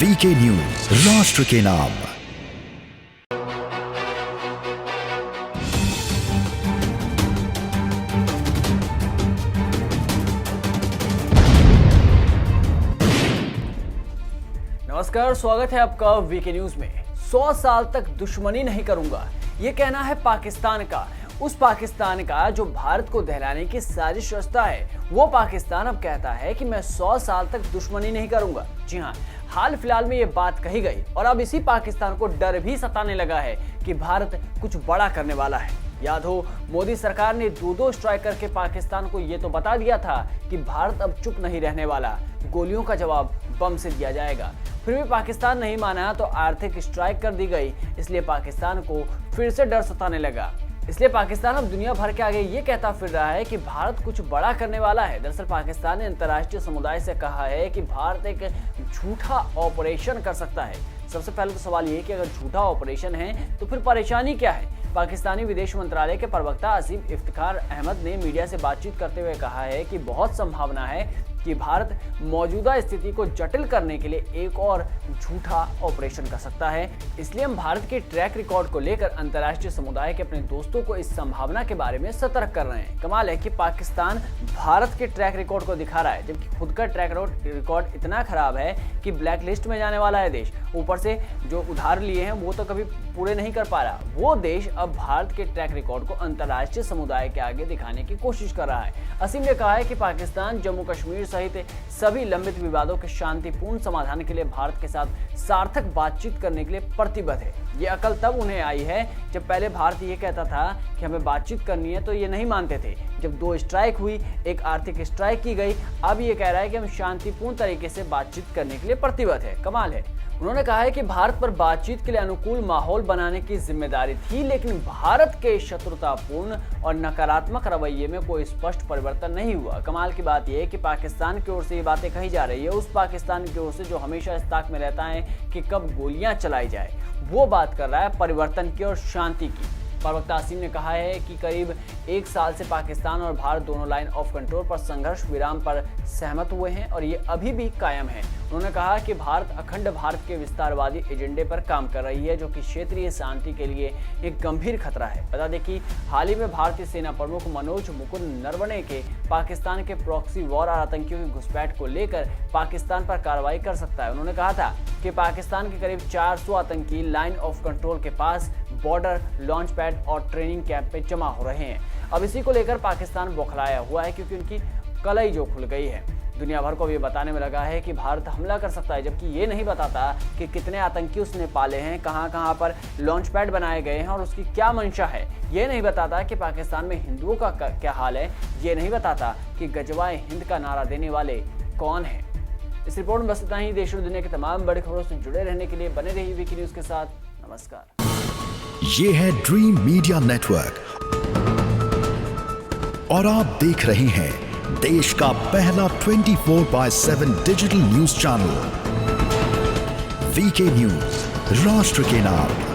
VK news, राष्ट्र के नाम। नमस्कार, स्वागत है आपका वीके न्यूज में। 100 साल तक दुश्मनी नहीं करूंगा, ये कहना है पाकिस्तान का। उस पाकिस्तान का जो भारत को दहलाने की साजिश रचता है, वो पाकिस्तान अब कहता है कि मैं 100 साल तक दुश्मनी नहीं करूंगा। जी हाँ, हाल फिलहाल में ये बात कही गई और अब इसी पाकिस्तान को डर भी सताने लगा है कि भारत कुछ बड़ा करने वाला है। याद हो, मोदी सरकार ने दो स्ट्राइक करके पाकिस्तान को ये तो बता दिया था कि भारत अब चुप नहीं रहने वाला, गोलियों का जवाब बम से दिया जाएगा। फिर भी पाकिस्तान नहीं माना तो आर्थिक स्ट्राइक कर दी गई, इसलिए पाकिस्तान को फिर से डर सताने लगा। इसलिए पाकिस्तान अब दुनिया भर के आगे ये कहता फिर रहा है कि भारत कुछ बड़ा करने वाला है। दरअसल पाकिस्तान ने अंतर्राष्ट्रीय समुदाय से कहा है कि भारत एक झूठा ऑपरेशन कर सकता है। सबसे पहले तो सवाल ये है कि अगर झूठा ऑपरेशन है तो फिर परेशानी क्या है। पाकिस्तानी विदेश मंत्रालय के प्रवक्ता असीम इफ्तिखार अहमद ने मीडिया से बातचीत करते हुए कहा है कि बहुत संभावना है कि भारत मौजूदा स्थिति को जटिल करने के लिए एक और झूठा ऑपरेशन कर सकता है। इसलिए हम भारत के ट्रैक रिकॉर्ड को लेकर अंतर्राष्ट्रीय समुदाय के अपने दोस्तों को इस संभावना के बारे में सतर्क कर रहे हैं। कमाल है कि पाकिस्तान भारत के ट्रैक रिकॉर्ड को दिखा रहा है, जबकि खुद का ट्रैक रिकॉर्ड इतना खराब है कि ब्लैक लिस्ट में जाने वाला है देश। ऊपर से जो उधार लिए हैं वो तो कभी पूरे नहीं कर पा रहा। वो देश अब भारत के ट्रैक रिकॉर्ड को अंतर्राष्ट्रीय समुदाय के आगे दिखाने की कोशिश कर रहा है। असीम ने कहा है कि पाकिस्तान जम्मू कश्मीर सहित सभी लंबित विवादों के शांतिपूर्ण समाधान के लिए भारत के साथ सार्थक बातचीत करने के लिए प्रतिबद्ध है। ये अकल तब उन्हें आई है जब पहले भारत ये कहता था कि हमें बातचीत करनी है तो ये नहीं मानते थे। जब 2 स्ट्राइक हुई, एक आर्थिक स्ट्राइक की गई, अब ये कह रहा है कि हम शांतिपूर्ण तरीके से बातचीत करने के लिए प्रतिबद्ध है। कमाल है। उन्होंने कहा है कि भारत पर बातचीत के लिए अनुकूल माहौल बनाने की जिम्मेदारी थी, लेकिन भारत के शत्रुतापूर्ण और नकारात्मक रवैये में कोई स्पष्ट परिवर्तन नहीं हुआ। कमाल की बात यह है कि पाकिस्तान की ओर से ये बातें कही जा रही है, उस पाकिस्तान की ओर से जो हमेशा इस ताक में रहता है कि कब गोलियां चलाई जाए, वो बात कर रहा है परिवर्तन की और शांति की। प्रवक्ता असीम ने कहा है कि करीब 1 साल से पाकिस्तान और भारत दोनों लाइन ऑफ कंट्रोल पर संघर्ष विराम पर सहमत हुए हैं और ये अभी भी कायम है। उन्होंने कहा कि भारत अखंड भारत के विस्तारवादी एजेंडे पर काम कर रही है, जो कि क्षेत्रीय शांति के लिए एक गंभीर खतरा है। बता दें कि हाल ही में भारतीय सेना प्रमुख मनोज मुकुंद नरवणे के पाकिस्तान के प्रॉक्सी वॉर और आतंकियों की घुसपैठ को लेकर पाकिस्तान पर कार्रवाई कर सकता है। उन्होंने कहा था कि पाकिस्तान के करीब 400 आतंकी लाइन ऑफ कंट्रोल के पास बॉर्डर, लॉन्च पैड और ट्रेनिंग कैंप में जमा हो रहे हैं। अब इसी को लेकर पाकिस्तान बौखलाया हुआ है, क्योंकि उनकी कलई जो खुल गई है। दुनिया भर को ये बताने में लगा है कि भारत हमला कर सकता है, जबकि ये नहीं बताता कि कितने आतंकी उसने पाले हैं, कहां पर लॉन्च पैड बनाए गए हैं और उसकी क्या मंशा है। ये नहीं बताता कि पाकिस्तान में हिंदुओं का क्या हाल है। ये नहीं बताता कि गजवाए हिंद का नारा देने वाले कौन है। इस रिपोर्ट में बस इतना ही। देश और दुनिया की तमाम बड़ी खबरों से जुड़े रहने के लिए बने रहिए वीके न्यूज के साथ। नमस्कार। ये है ड्रीम मीडिया नेटवर्क और आप देख रहे हैं देश का पहला 24/7 digital news channel VK news, राष्ट्र के नाम।